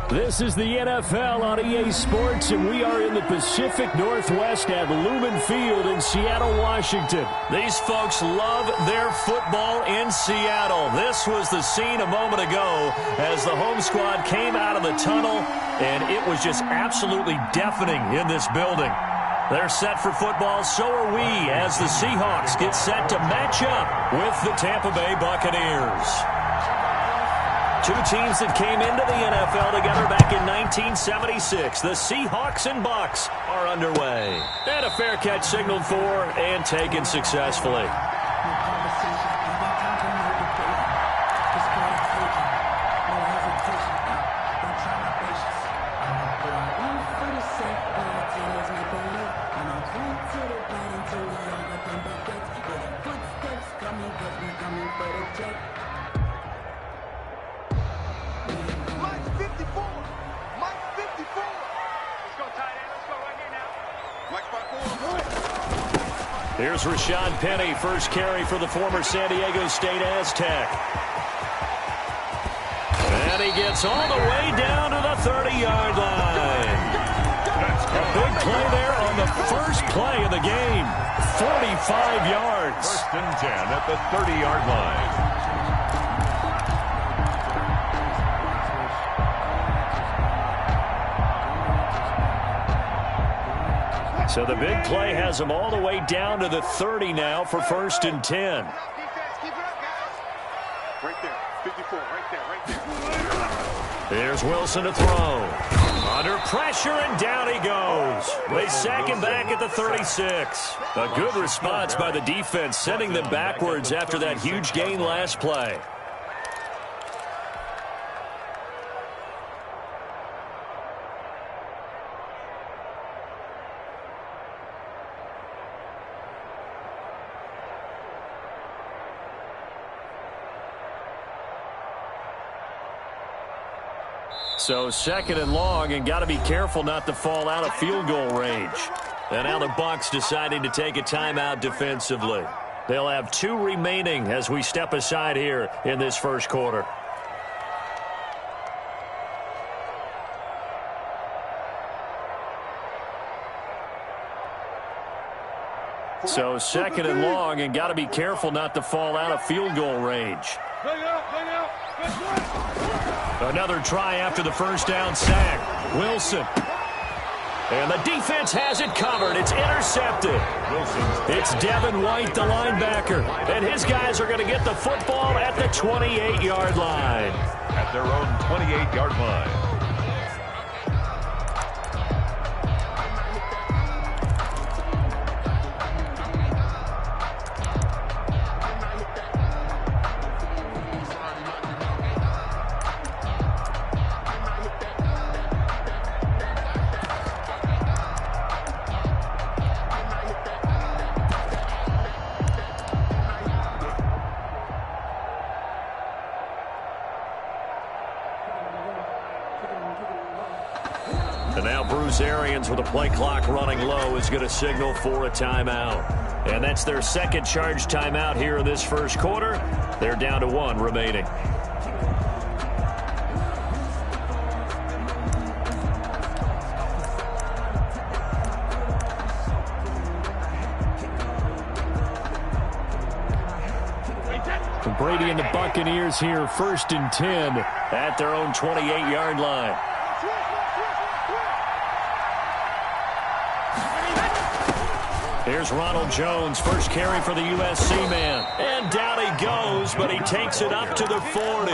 This is the NFL on EA Sports, and we are in the Pacific Northwest at Lumen Field in Seattle, Washington. These folks love their football in Seattle. This was the scene a moment ago as the home squad came out of the tunnel, and it was just absolutely deafening in this building. They're set for football, so are we, as the Seahawks get set to match up with the Tampa Bay Buccaneers. Two teams that came into the NFL together back in 1976. The Seahawks and Bucs are underway. And a fair catch signaled for and taken successfully. Here's Rashad Penny, first carry for the former San Diego State Aztec. And he gets all the way down to the 30-yard line. A big play there on the first play of the game. 45 yards. First and 10 at the 30-yard line. So the big play has him all the way down to the 30 now for first and 10. Right there, 54, right there. Here's Wilson to throw. Under pressure, and down he goes. They sack him back at the 36. A good response by the defense, sending them backwards after that huge gain last play. So second and long, and got to be careful not to fall out of field goal range. And now the Bucs deciding to take a timeout defensively. They'll have 2 remaining as we step aside here in this first quarter. So second and long, and got to be careful not to fall out of field goal range. Another try after the first down sack. Wilson. And the defense has it covered. It's intercepted. It's Devin White, the linebacker. And his guys are going to get the football at the 28-yard line. At their own 28-yard line. And now Bruce Arians, with a play clock running low, is going to signal for a timeout. And that's their second charge timeout here in this first quarter. They're down to 1 remaining. Brady and the Buccaneers here, first and 10 at their own 28-yard line. Here's Ronald Jones, first carry for the USC man. And down he goes, but he takes it up to the 40.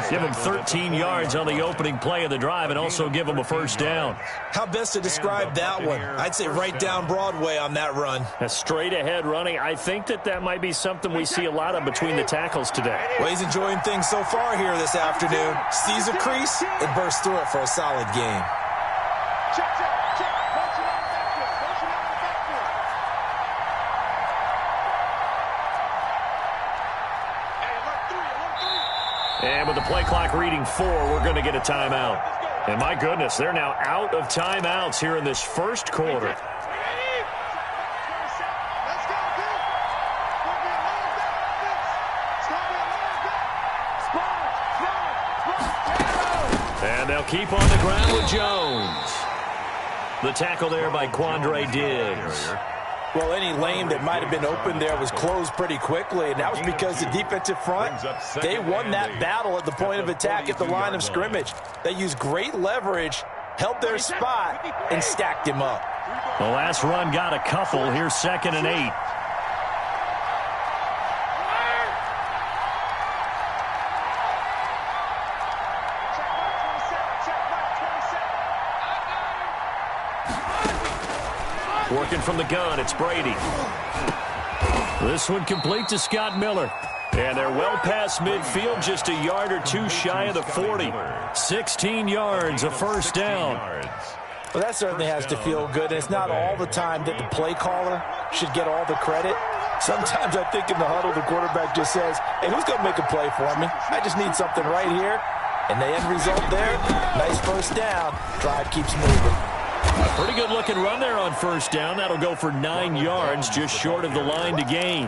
Give him 13 yards on the opening play of the drive and also give him a first down. How best to describe that one? I'd say right down Broadway on that run. A straight ahead running. I think that might be something we see a lot of between the tackles today. Well, he's enjoying things so far here this afternoon. Sees a crease and bursts through it for a solid game. And with the play clock reading 4, we're going to get a timeout. And my goodness, they're now out of timeouts here in this first quarter. And And they'll keep on the ground with Jones. The tackle there by Quandre Diggs. Well, any lane that might have been open there was closed pretty quickly, and that was because the defensive front, they won that battle at the point of attack at the line of scrimmage. They used great leverage, held their spot, and stacked him up. The last run got a couple. Here's 2nd and 8. Working from the gun, it's Brady. This one complete to Scott Miller. And they're well past midfield, just a yard or two shy of the 40. 16 yards, a first down. Well, that certainly has to feel good, and it's not all the time that the play caller should get all the credit. Sometimes I think in the huddle, the quarterback just says, hey, who's going to make a play for me? I just need something right here. And the end result there, nice first down. Drive keeps moving. A pretty good-looking run there on first down. That'll go for 9 yards, just short of the line to gain.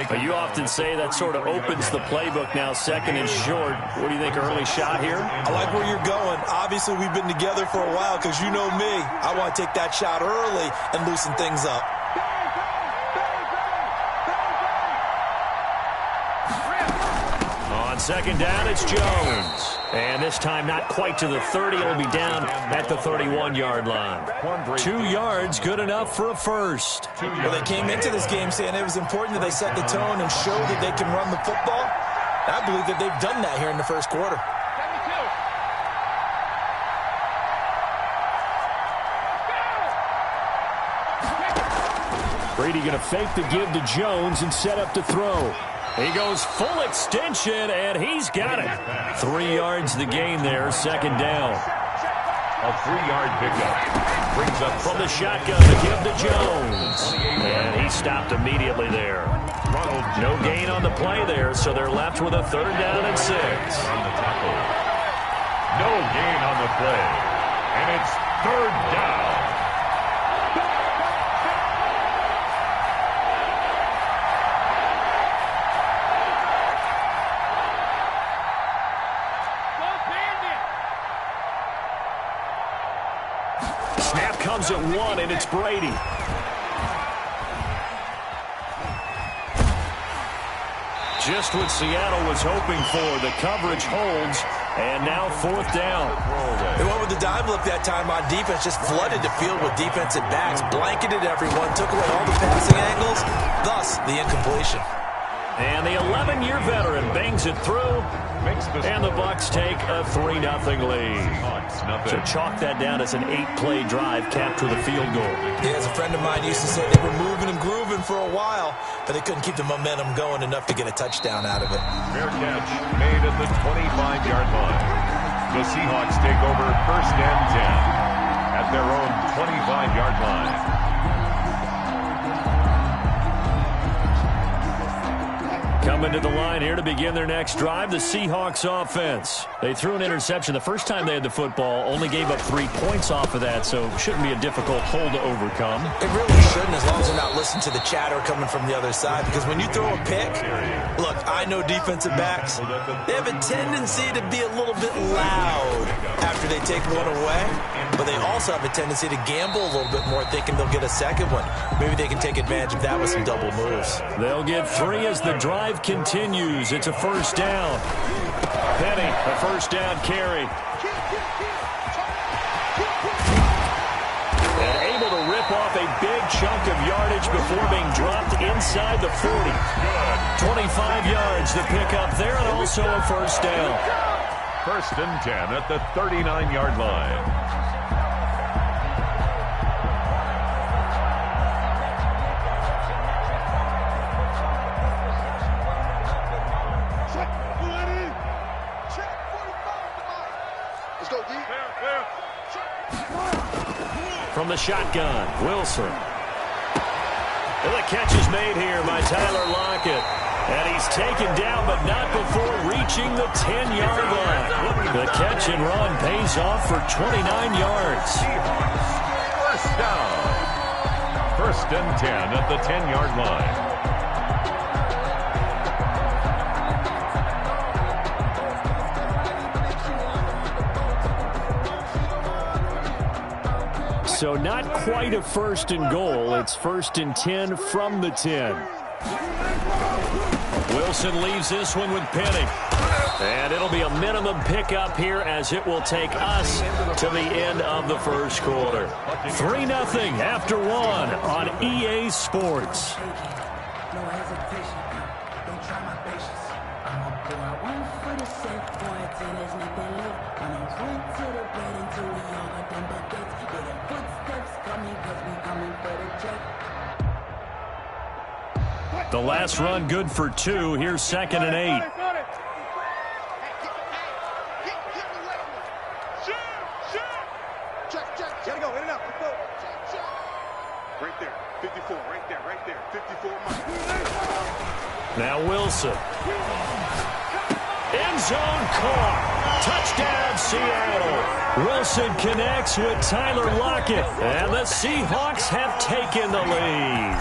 But you often say that sort of opens the playbook now, 2nd and short. What do you think, early shot here? I like where you're going. Obviously, we've been together for a while because you know me. I want to take that shot early and loosen things up. On 2nd down, it's Jones. And this time not quite to the 30. It'll be down at the 31-yard line. 2 yards, good enough for a first. Well, they came into this game saying it was important that they set the tone and show that they can run the football. I believe that they've done that here in the first quarter. Brady going to fake the give to Jones and set up to throw. He goes full extension, and he's got it. 3 yards the gain there, 2nd down. A 3-yard pickup. Brings up from the shotgun to give to Jones. And he stopped immediately there. No gain on the play there, so they're left with a 3rd down and 6. No gain on the play. And it's 3rd down. Comes at 1, and it's Brady. Just what Seattle was hoping for. The coverage holds, and now 4th down. They went with the dime look that time on defense, just flooded the field with defensive backs, blanketed everyone, took away all the passing angles, thus the incompletion. And the 11-year veteran bangs it through, and the Bucs take a 3-0 lead. So chalk that down as an 8-play drive capped with a field goal. Yeah, as a friend of mine used to say, they were moving and grooving for a while, but they couldn't keep the momentum going enough to get a touchdown out of it. Fair catch made at the 25-yard line. The Seahawks take over 1st and 10 at their own 25-yard line. Coming to the line here to begin their next drive, the Seahawks offense. They threw an interception the first time they had the football, only gave up 3 points off of that, so shouldn't be a difficult hole to overcome. It really shouldn't, as long as they're not listening to the chatter coming from the other side, because when you throw a pick, look, I know defensive backs, they have a tendency to be a little bit loud after they take one away, but they also have a tendency to gamble a little bit more, thinking they'll get a second one. Maybe they can take advantage of that with some double moves. They'll get 3 as the drive continues. It's a 1st down. Penny, a 1st down carry. And able to rip off a big chunk of yardage before being dropped inside the 40. 25 yards to pick up there, and also a 1st down. 1st and 10 at the 39-yard line. From the shotgun, Wilson. And the catch is made here by Tyler Lockett. And he's taken down, but not before reaching the 10-yard line. The catch and run pays off for 29 yards. 1st down. 1st and 10 at the 10-yard line. So not quite a first and goal. It's 1st and 10 from the 10. Wilson leaves this one with Penny. And it'll be a minimum pickup here as it will take us to the end of the first quarter. 3-0 after 1 on EA Sports. No hesitation. Don't try my patience. I'm a boy. One for the set point. There's nothing left. When I went to the bed until we all got them buckets. Yeah, the footsteps coming because we coming for the check. The last run good for 2. Here's 2nd and 8. Gotta go, in and out. Right there, 54, right there, 54 miles. Now Wilson. End zone caught. Touchdown, Seattle. Wilson connects with Tyler Lockett. And the Seahawks have taken the lead.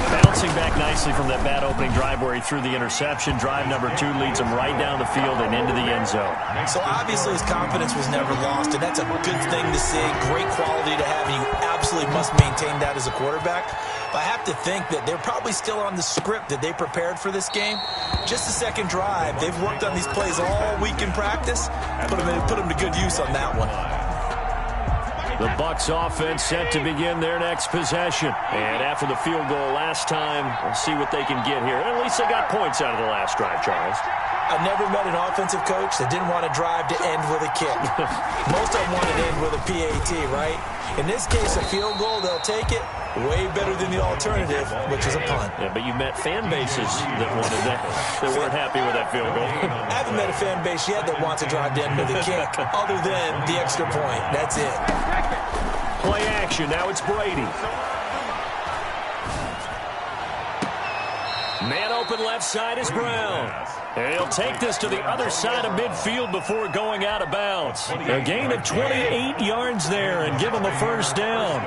Bouncing back nicely from that bad opening drive where he threw the interception. Drive number 2 leads him right down the field and into the end zone. So obviously his confidence was never lost, and that's a good thing to see. Great quality to have, and you absolutely must maintain that as a quarterback. But I have to think that they're probably still on the script that they prepared for this game. Just the second drive. They've worked on these plays all week in practice. Put them to good use on that one. The Bucs offense set to begin their next possession. And after the field goal last time, we'll see what they can get here. At least they got points out of the last drive, Charles. I've never met an offensive coach that didn't want to drive to end with a kick. Most of them want to end with a PAT, right? In this case, a field goal, they'll take it. Way better than the alternative, which is a punt. Yeah, but you met fan bases that wanted that weren't happy with that field goal. I haven't met a fan base yet that wants to drive to end with a kick, other than the extra point. That's it. Play action. Now it's Brady. Man open left side is Brown. And he'll take this to the other side of midfield before going out of bounds. A gain of 28 yards there and give him a first down.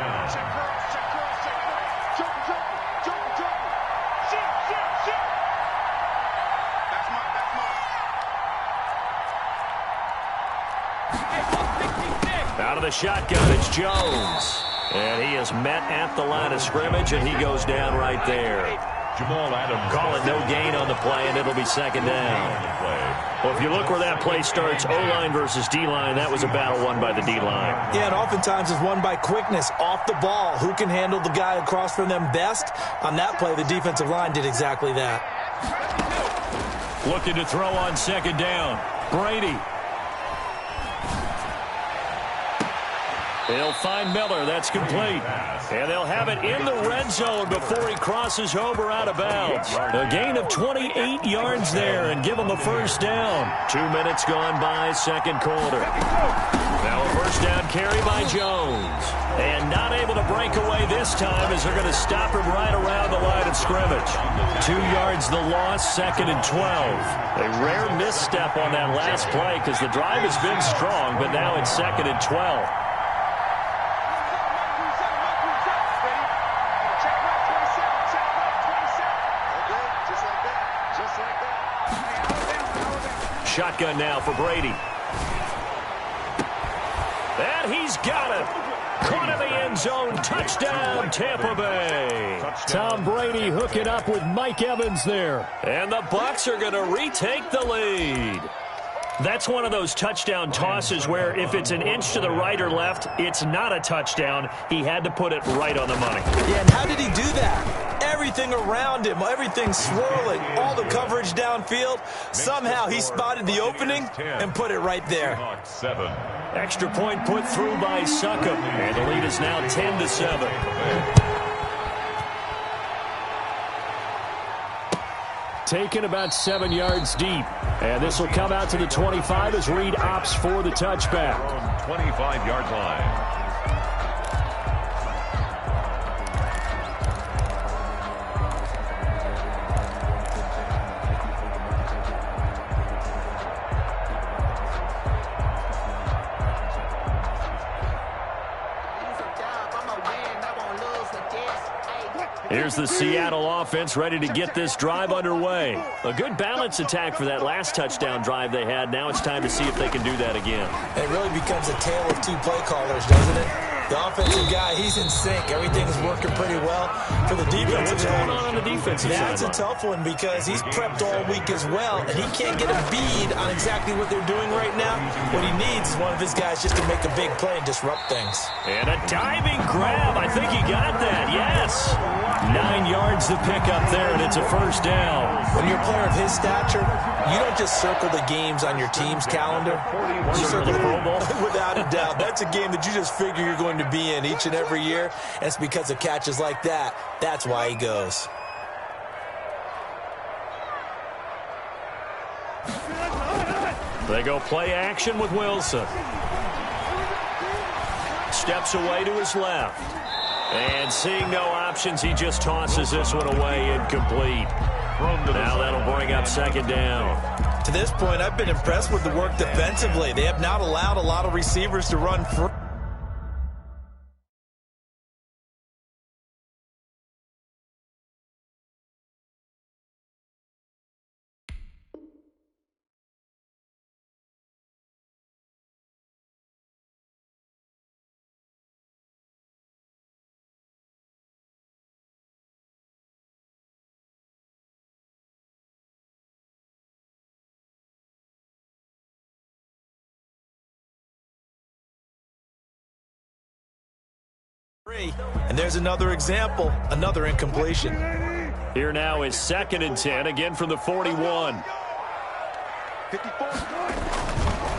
Out of the shotgun, it's Jones. And he is met at the line of scrimmage, and he goes down right there. Jamal Adams. Call it no gain on the play, and it'll be second down. Well, if you look where that play starts, O-line versus D-line, that was a battle won by the D-line. Yeah, and oftentimes it's won by quickness off the ball. Who can handle the guy across from them best? On that play, the defensive line did exactly that. Looking to throw on second down. Brady. They'll find Miller. That's complete. And they'll have it in the red zone before he crosses over out of bounds. A gain of 28 yards there and give him a first down. 2 minutes gone by, second quarter. Now a first down carry by Jones. And not able to break away this time as they're going to stop him right around the line of scrimmage. 2 yards the loss, second and 12. A rare misstep on that last play because the drive has been strong, but now it's second and 12. Shotgun now for Brady. And he's got it. Caught in the end zone. Touchdown, Tampa Bay. Tom Brady hooking up with Mike Evans there. And the Bucs are going to retake the lead. That's one of those touchdown tosses where if it's an inch to the right or left, it's not a touchdown. He had to put it right on the money. Yeah, and how did he do that? Everything around him, everything swirling, all the coverage downfield. Somehow he spotted the opening and put it right there. Extra point put through by Succop. And the lead is now 10-7. Taken about 7 yards deep. And this will come out to the 25 as Reed opts for the touchback. 25-yard line. Here's the Seattle offense ready to get this drive underway. A good balance attack for that last touchdown drive they had. Now it's time to see if they can do that again. It really becomes a tale of two play callers, doesn't it? The offensive guy, he's in sync. Everything's working pretty well for the defensive What's going on the defensive side? That's a tough one because he's prepped all week as well, and he can't get a bead on exactly what they're doing right now. What he needs is one of his guys just to make a big play and disrupt things. And a diving grab. I think he got that. Yes. 9 yards to pick up there, and it's a first down. When you're a player of his stature, you don't just circle the games on your team's calendar. You circle the Pro Bowl. Without a doubt. That's a game that you just figure you're going to be in each and every year, and it's because of catches like that. That's why he goes. They go play action with Wilson. Steps away to his left. And seeing no options, he just tosses this one away incomplete. Now that'll bring up second down. To this point, I've been impressed with the work defensively. They have not allowed a lot of receivers to run free. And there's another example, another incompletion. Here now is 2nd and 10, again from the 41.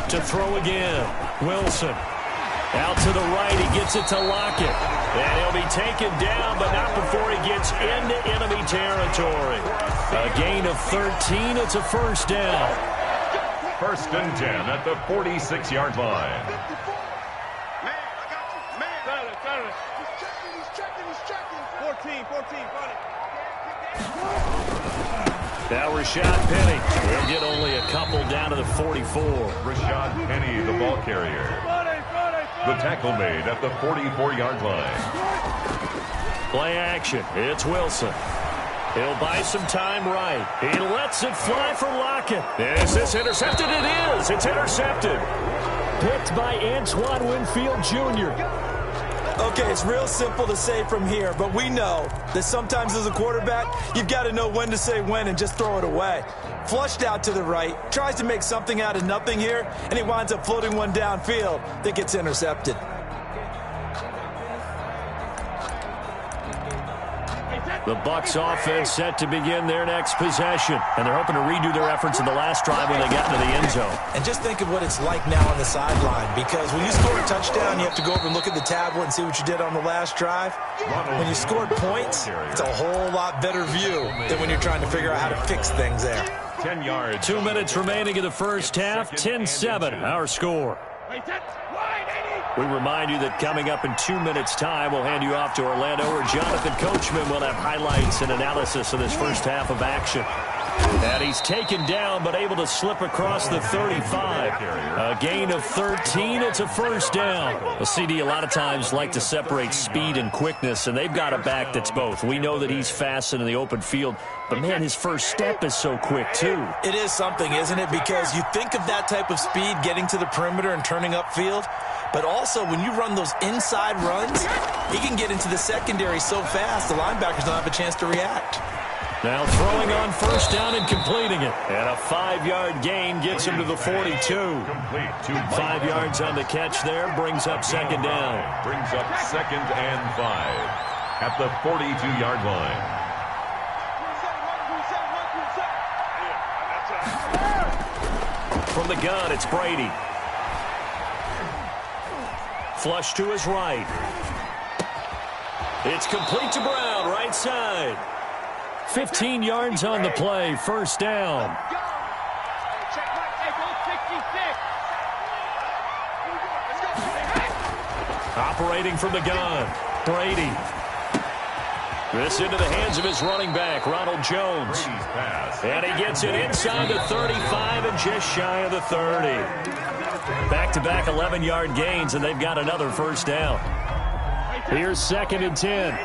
To throw again, Wilson. Out to the right, he gets it to Lockett. And he'll be taken down, but not before he gets into enemy territory. A gain of 13, it's a first down. 1st and 10 at the 46-yard line. Now Rashad Penny will get only a couple down to the 44. Rashad Penny, the ball carrier. The tackle made at the 44-yard line. Play action. It's Wilson. He'll buy some time right. He lets it fly for Lockett. Is this intercepted? It is. It's intercepted. Picked by Antoine Winfield Jr. Okay, it's real simple to say from here, but we know that sometimes as a quarterback, you've got to know when to say when and just throw it away. Flushed out to the right, tries to make something out of nothing here, and he winds up floating one downfield that gets intercepted. The Bucs offense set to begin their next possession, and they're hoping to redo their efforts in the last drive when they got into the end zone. And just think of what it's like now on the sideline, because when you score a touchdown, you have to go over and look at the tablet and see what you did on the last drive. When you scored points, it's a whole lot better view than when you're trying to figure out how to fix things there. 10 yards. 2 minutes remaining in the first half, 10-7, our score. We remind you that coming up in 2 minutes' time, we'll hand you off to Orlando, where Jonathan Coachman will have highlights and analysis of this first half of action. And he's taken down, but able to slip across the 35. A gain of 13. It's a first down. Well, CD a lot of times like to separate speed and quickness, and they've got a back that's both. We know that he's fast in the open field, but, man, his first step is so quick, too. It is something, isn't it? Because you think of that type of speed getting to the perimeter and turning upfield, but also when you run those inside runs, he can get into the secondary so fast the linebackers don't have a chance to react. Now throwing on first down and completing it. And a 5-yard gain gets him to the 42. 5 yards on the catch there, brings up second down. Brings up 2nd and 5 at the 42-yard line. From the gun, it's Brady. Flush to his right. It's complete to Brown, right side. 15 yards on the play, first down. Operating from the gun, Brady. This into the hands of his running back, Ronald Jones. And he gets it inside the 35 and just shy of the 30. Back-to-back 11-yard gains, and they've got another first down. Here's 2nd and 10.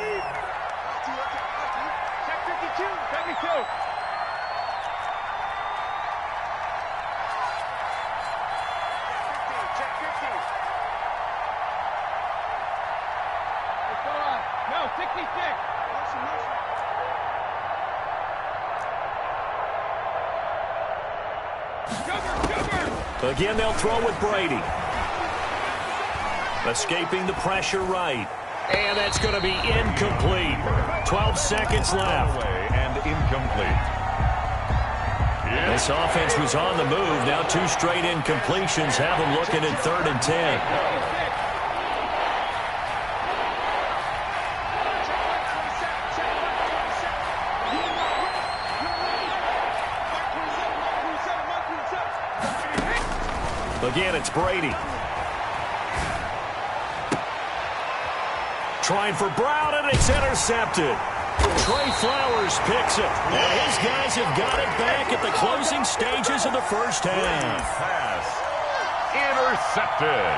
Again, they'll throw with Brady. Escaping the pressure right. And that's going to be incomplete. 12 seconds left. And incomplete. This offense was on the move. Now 2 straight incompletions have them looking at 3rd and 10. Again, it's Brady. Trying for Brown, and it's intercepted. Trey Flowers picks it. And his guys have got it back at the closing stages of the first half. Pass intercepted.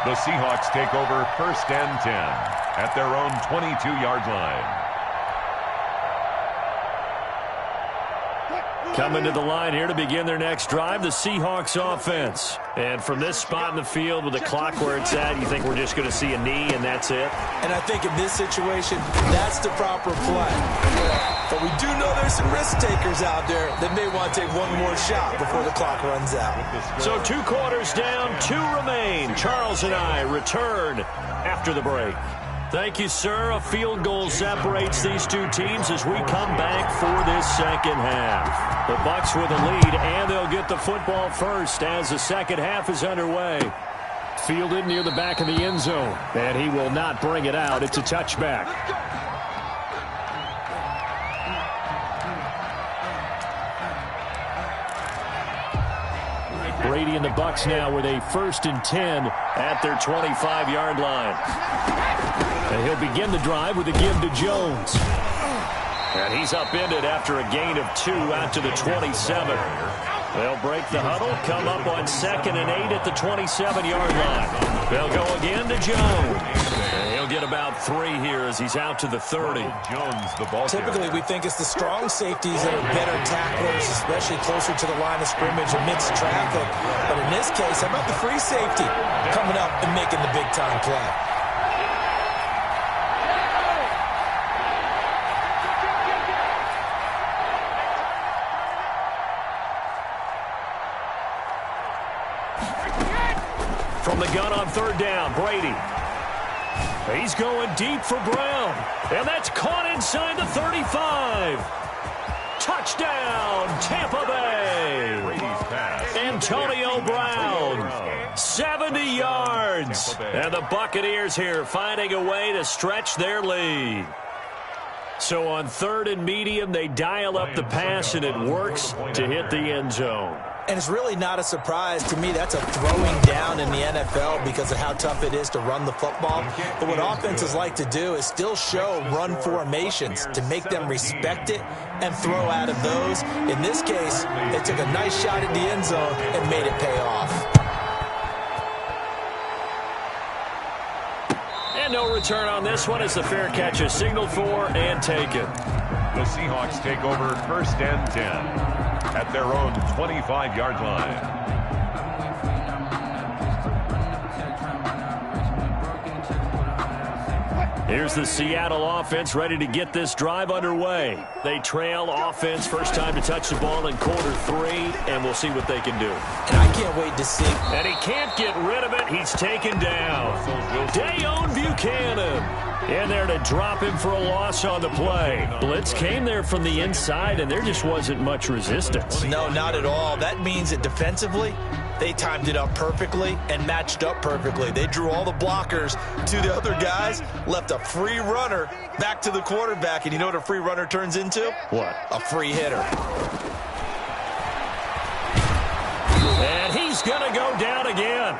The Seahawks take over 1st and 10 at their own 22-yard line. Coming to the line here to begin their next drive, the Seahawks offense. And from this spot in the field with the clock where it's at, you think we're just going to see a knee and that's it? And I think in this situation, that's the proper play. But we do know there's some risk takers out there that may want to take one more shot before the clock runs out. So 2 quarters down, 2 remain. Charles and I return after the break. Thank you, sir. A field goal separates these 2 teams as we come back for this second half. The Bucs with a lead, and they'll get the football first as the second half is underway. Fielded near the back of the end zone, and he will not bring it out. It's a touchback. Brady and the Bucs now with a 1st and 10 at their 25-yard line. And he'll begin the drive with a give to Jones. And he's upended after a gain of 2 out to the 27. They'll break the huddle, come up on 2nd and 8 at the 27-yard line. They'll go again to Jones. And he'll get about 3 here as he's out to the 30. Jones, the ball Typically, we think it's the strong safeties that are better tacklers, especially closer to the line of scrimmage amidst traffic. But in this case, how about the free safety coming up and making the big-time play? From the gun on 3rd down, Brady. He's going deep for Brown. And that's caught inside the 35. Touchdown, Tampa Bay. Brady's pass. Antonio Brown, 70 yards. And the Buccaneers here finding a way to stretch their lead. So on 3rd and medium, they dial up the pass, and it works to hit the end zone. And it's really not a surprise to me. That's a throwing down in the NFL because of how tough it is to run the football. But what offenses like to do is still show run formations to make them respect it and throw out of those. In this case, they took a nice shot at the end zone and made it pay off. And no return on this one as the fair catch is signaled for and taken. The Seahawks take over 1st and 10 at their own 25-yard line. Here's the Seattle offense ready to get this drive underway. They trail offense first time to touch the ball in quarter 3, and we'll see what they can do. And I can't wait to see. And he can't get rid of it. He's taken down. Dayon Buchanan in there to drop him for a loss on the play. Blitz came there from the inside, and there just wasn't much resistance. No, not at all. That means that defensively, they timed it up perfectly and matched up perfectly. They drew all the blockers to the other guys, left a free runner back to the quarterback. And you know what a free runner turns into? What? A free hitter. And he's going to go down again.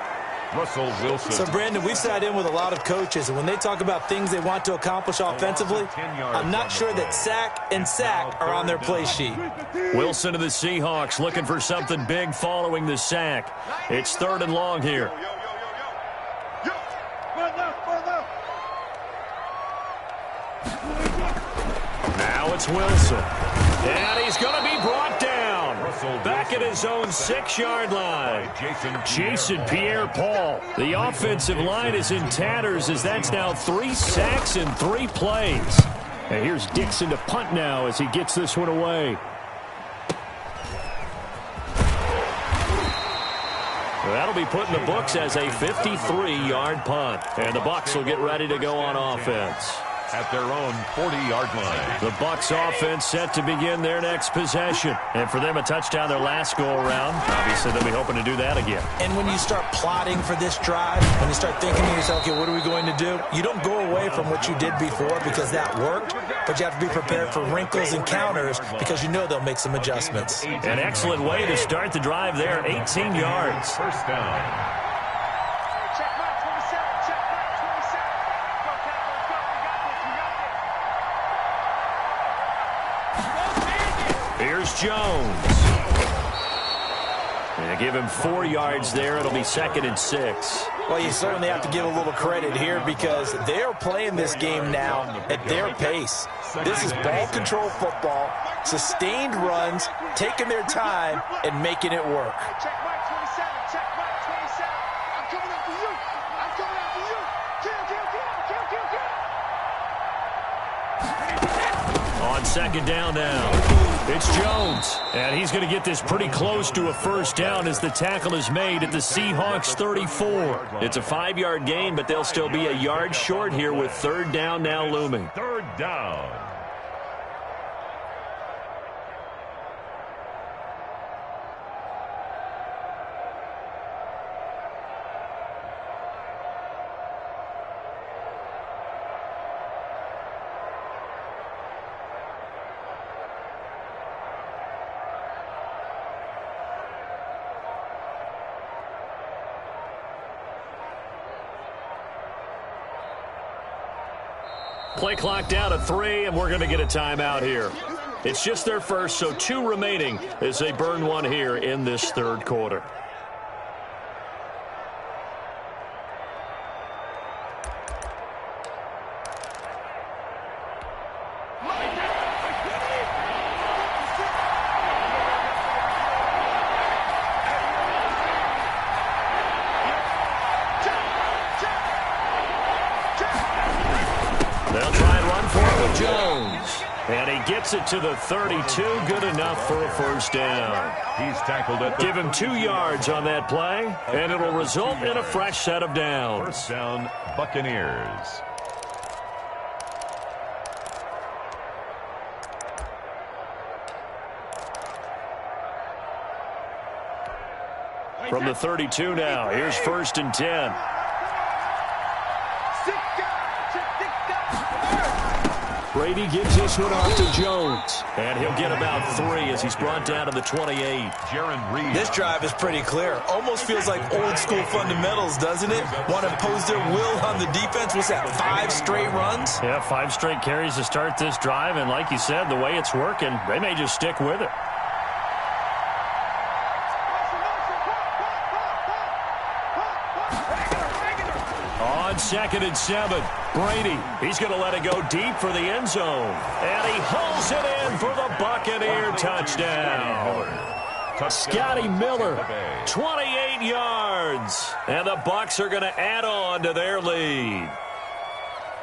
Russell Wilson. So, Brandon, we sat in with a lot of coaches, and when they talk about things they want to accomplish offensively, I'm not sure that sack and sack are on their play sheet. Wilson to the Seahawks looking for something big following the sack. It's 3rd and long here. Now it's Wilson. And he's going to be brought down. Back at his own 6-yard line. Jason Pierre-Paul. The offensive line is in tatters as that's now 3 sacks in 3 plays. And here's Dixon to punt now as he gets this one away. That'll be put in the books as a 53-yard punt. And the Bucs will get ready to go on offense. At their own 40-yard line. The Bucs offense set to begin their next possession. And for them, a touchdown their last go-around. Obviously, they'll be hoping to do that again. And when you start plotting for this drive, when you start thinking to yourself, okay, what are we going to do? You don't go away from what you did before because that worked, but you have to be prepared for wrinkles and counters because you know they'll make some adjustments. An excellent way to start the drive there, 18 yards. First down. Here's Jones. And give him 4 yards there. It'll be 2nd and 6. Well, you certainly have to give a little credit here because they're playing this game now at their pace. This is ball control football, sustained runs, taking their time, and making it work. Check Mike 27. Check Mike 27. I'm coming after you. I'm coming after you. Kill. On 2nd down now. It's Jones, and he's going to get this pretty close to a first down as the tackle is made at the Seahawks 34. It's a 5-yard gain, but they'll still be a yard short here with 3rd down now looming. 3rd down. Play clock down to 3, and we're going to get a timeout here. It's just their first, so 2 remaining as they burn one here in this 3rd quarter. They'll try and run for it with Jones. And he gets it to the 32. Good enough for a first down. He's tackled at the Give him 2 yards on that play, and it'll result in a fresh set of downs. first down, Buccaneers. From the 32 now, here's 1st and 10. Brady gives this one off to Jones. And he'll get about 3 as he's brought down to the 28. Jaron Reed. This drive is pretty clear. Almost feels like old school fundamentals, doesn't it? Want to impose their will on the defense. What's that, 5 straight runs? Yeah, 5 straight carries to start this drive. And like you said, the way it's working, they may just stick with it. On 2nd and 7, Brady, he's going to let it go deep for the end zone. And he hauls it in for the Buccaneer touchdown. Scotty Miller, 28 yards. And the Bucs are going to add on to their lead.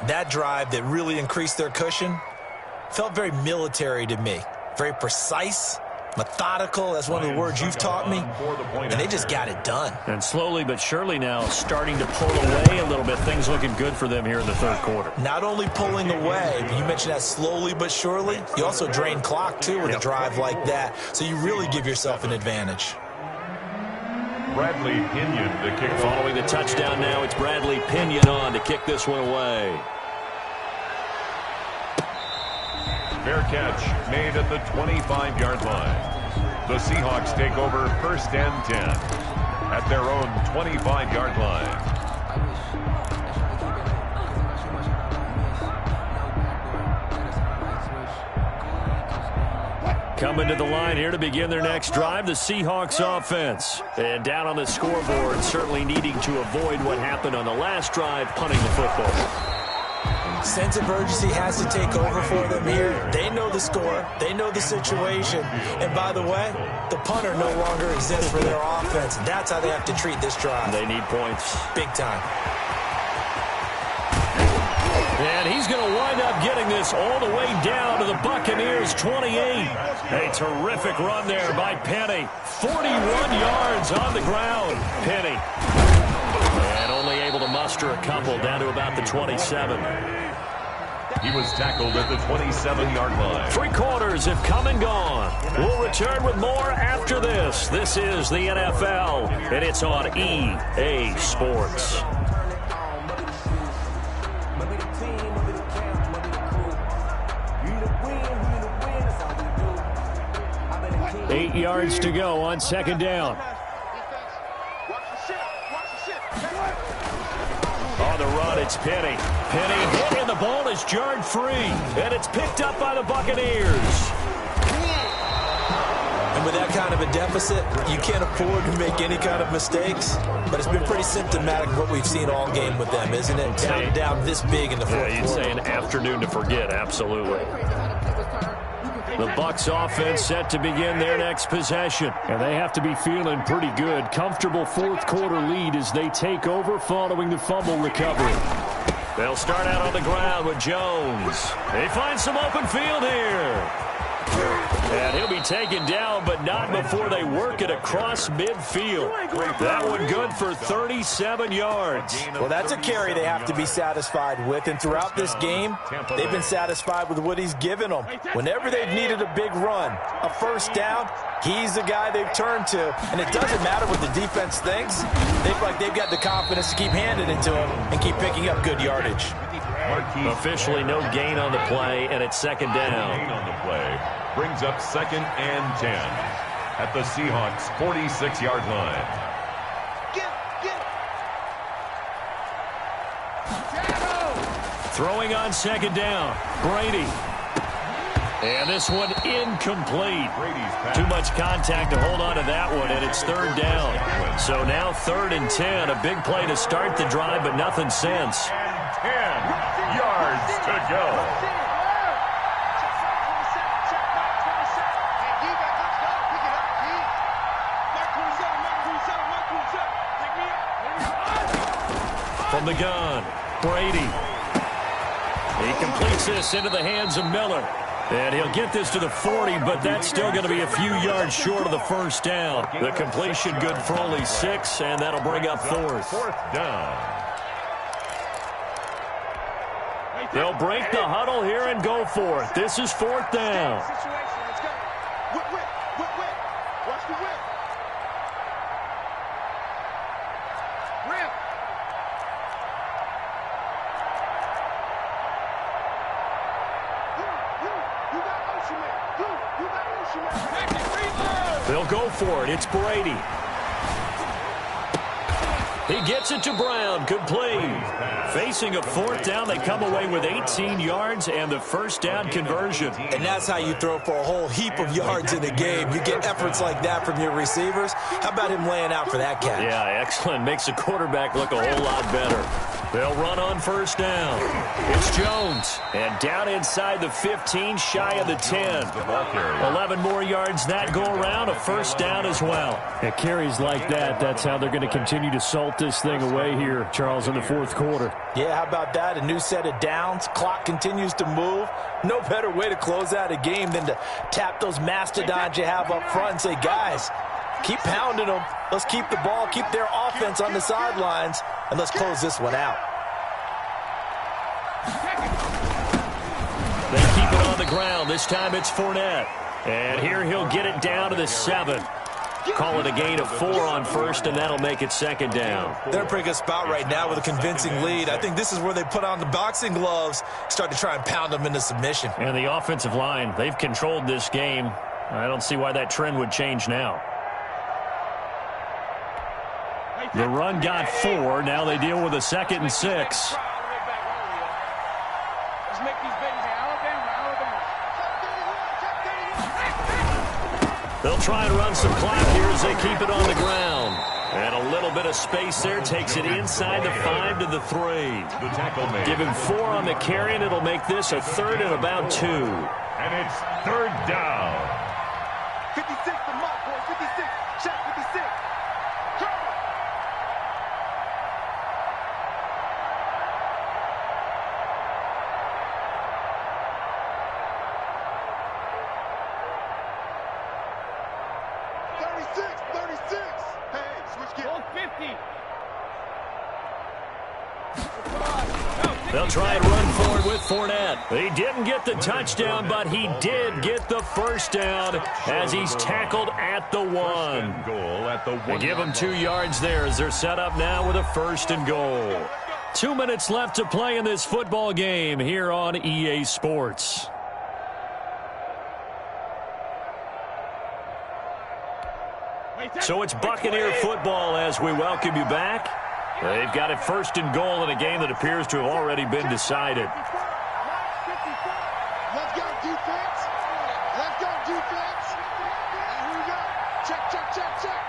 That drive that really increased their cushion felt very military to me. Very precise, methodical, that's one of the words you've taught me, and they just got it done. And slowly but surely now starting to pull away a little bit. Things looking good for them here in the 3rd quarter. Not only pulling away, but you mentioned that slowly but surely, you also drain clock too with a drive like that, so you really give yourself an advantage. Bradley Pinion, the kick. Following the touchdown now, it's Bradley Pinion on to kick this one away. Fair catch made at the 25-yard line. The Seahawks take over 1st and 10 at their own 25-yard line. Coming to the line here to begin their next drive, the Seahawks offense. And down on the scoreboard, certainly needing to avoid what happened on the last drive, punting the football. Sense of urgency has to take over for them here. They know the score. They know the situation. And by the way, the punter no longer exists for their offense. That's how they have to treat this drive. They need points. Big time. And he's going to wind up getting this all the way down to the Buccaneers' 28. A terrific run there by Penny. 41 yards on the ground. Penny. And only able to muster a couple down to about the 27. He was tackled at the 27-yard line. 3 quarters have come and gone. We'll return with more after this. This is the NFL, and it's on EA Sports. 8 yards to go on second down. On the run, it's Penny. Penny hit, and the ball is jarred free. And it's picked up by the Buccaneers. And with that kind of a deficit, you can't afford to make any kind of mistakes. But it's been pretty symptomatic of what we've seen all game with them, isn't it? Down this big in the fourth quarter. You'd say an afternoon to forget, absolutely. The Bucs offense set to begin their next possession. And they have to be feeling pretty good. Comfortable fourth quarter lead as they take over following the fumble recovery. They'll start out on the ground with Jones. They find some open field here. And he'll be taken down, but not before they work it across midfield. That one good for 37 yards. Well, that's a carry they have to be satisfied with. And throughout this game, they've been satisfied with what he's given them. Whenever they've needed a big run, a first down, he's the guy they've turned to. And it doesn't matter what the defense thinks. They've got the confidence to keep handing it to him and keep picking up good yardage. Officially no gain on the play, and it's second down. Gain on the play brings up 2nd and 10 at the Seahawks' 46-yard line. Throwing on second down, Brady. And this one incomplete. Too much contact to hold on to that one, and it's third down. So now 3rd and 10, a big play to start the drive, but nothing since. 10 yards to go. From the gun, Brady. He completes this into the hands of Miller. And he'll get this to the 40, but that's still going to be a few yards short of the first down. The completion good for only 6, and that'll bring up 4th. 4th down. They'll break the huddle here and go for it. This is 4th down. Watch the whip. They'll go for it. It's Brady. He gets it to Brown, complete. Facing a 4th down, they come away with 18 yards and the first down conversion. And that's how you throw for a whole heap of yards in a game. You get efforts like that from your receivers. How about him laying out for that catch? Yeah, excellent. Makes the quarterback look a whole lot better. They'll run on first down. It's Jones. And down inside the 15, shy of the 10. 11 more yards that go around, a first down as well. At carries like that, that's how they're going to continue to salt this thing away here, Charles, in the fourth quarter. Yeah, how about that? A new set of downs. Clock continues to move. No better way to close out a game than to tap those mastodons you have up front and say, guys, keep pounding them. Let's keep the ball, keep their offense on the sidelines, and let's close this one out. They keep it on the ground. This time it's Fournette. And here he'll get it down to the 7. Call it a gain of 4 on first, and that'll make it second down. They're in a pretty good spot right now with a convincing lead. I think this is where they put on the boxing gloves, start to try and pound them into submission. And the offensive line, they've controlled this game. I don't see why that trend would change now. The run got 4. Now they deal with a 2nd and 6. They'll try and run some clock here as they keep it on the ground. And a little bit of space there takes it inside the 5 to the 3. The tackle made. Give him 4 on the carry, and it'll make this a 3rd and about 2. And it's 3rd down. 56 the mark, boy. 56. Check 56. They'll try and run forward with Fournette. He didn't get the touchdown, but he did get the first down as he's tackled at the 1. They give him 2 yards there as they're set up now with a 1st and goal. 2 minutes left to play in this football game here on EA Sports. So it's Buccaneer football as we welcome you back. They've got a 1st and goal in a game that appears to have already been decided. Let's go, defense. Let's go, defense. And here we go. Check, check, check, check.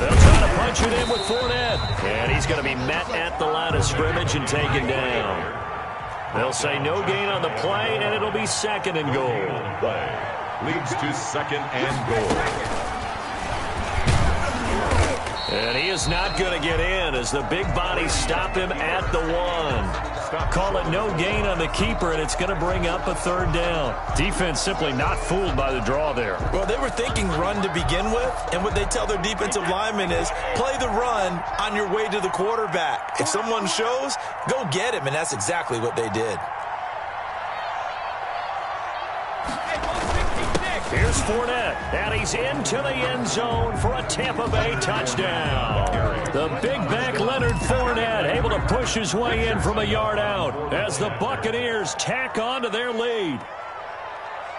They'll try to punch it in with Fournette. And he's going to be met at the line of scrimmage and taken down. They'll say no gain on the play, and it'll be 2nd and goal. Leads to 2nd and goal. And he is not going to get in as the big bodies stop him at the 1. Call it no gain on the keeper, and it's going to bring up a 3rd down. Defense simply not fooled by the draw there. Well, they were thinking run to begin with, and what they tell their defensive linemen is play the run on your way to the quarterback. If someone shows, go get him, and that's exactly what they did. Here's Fournette, and he's into the end zone for a Tampa Bay touchdown. The big back Leonard Fournette able to push his way in from a yard out as the Buccaneers tack on to their lead.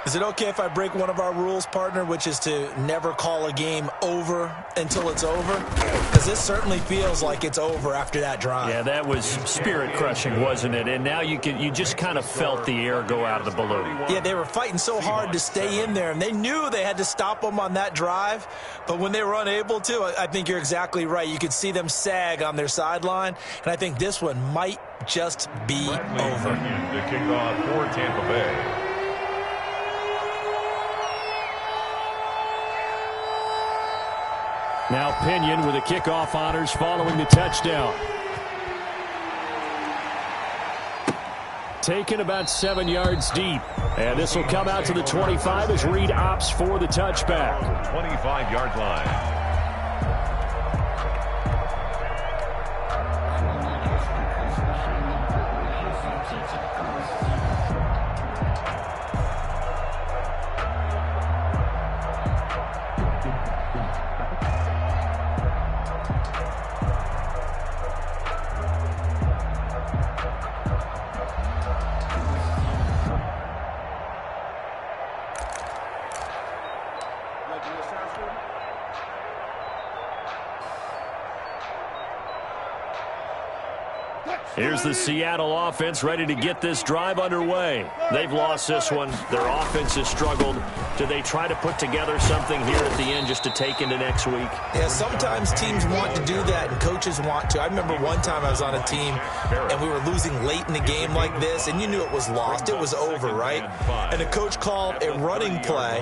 Is it okay if I break one of our rules, partner, which is to never call a game over until it's over? Because this certainly feels like it's over after that drive. Yeah, that was spirit-crushing, wasn't it? And now you just kind of felt the air go out of the balloon. Yeah, they were fighting so hard to stay in there, and they knew they had to stop them on that drive. But when they were unable to, I think you're exactly right. You could see them sag on their sideline, and I think this one might just be over. To kick off for Tampa Bay. Now Pinion with the kickoff honors following the touchdown. Taken about 7 yards deep. And this will come out to the 25 as Reed opts for the touchback. 25-yard line. Here's the Seattle offense ready to get this drive underway. They've lost this one. Their offense has struggled. Do they try to put together something here at the end just to take into next week? Yeah, sometimes teams want to do that and coaches want to. I remember one time I was on a team and we were losing late in the game like this, and you knew it was lost. It was over, right? And the coach called a running play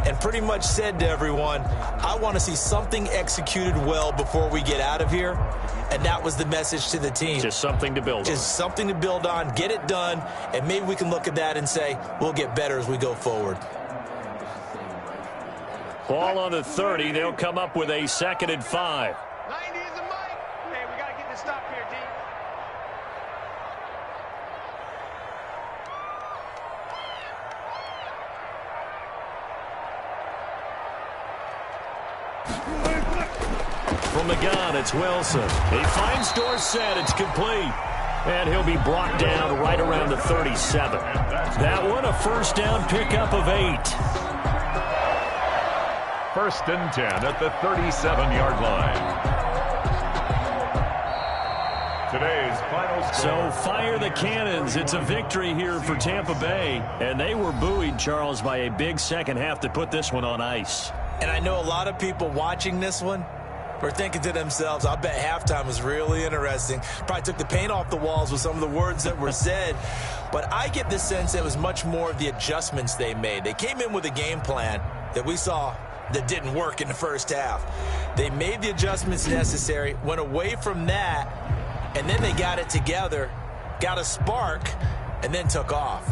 and pretty much said to everyone, I want to see something executed well before we get out of here. And that was the message to the team. Just something to build on. Just something to build on, get it done, and maybe we can look at that and say, we'll get better as we go forward. Ball on the 30. They'll come up with a 2nd and 5. 90 is the mic. Hey, we got to get this stop here, D. From the gun, it's Wilson. He finds Dorsett. It's complete. And he'll be brought down right around the 37. That one, a first down pickup of 8. 1st and 10 at the 37-yard line. Today's final score. So fire the cannons. It's a victory here for Tampa Bay. And they were buoyed, Charles, by a big second half to put this one on ice. And I know a lot of people watching this one were thinking to themselves, I bet halftime was really interesting. Probably took the paint off the walls with some of the words that were said. But I get the sense it was much more of the adjustments they made. They came in with a game plan that we saw that didn't work in the first half. They made the adjustments necessary, went away from that, and then they got it together, got a spark, and then took off.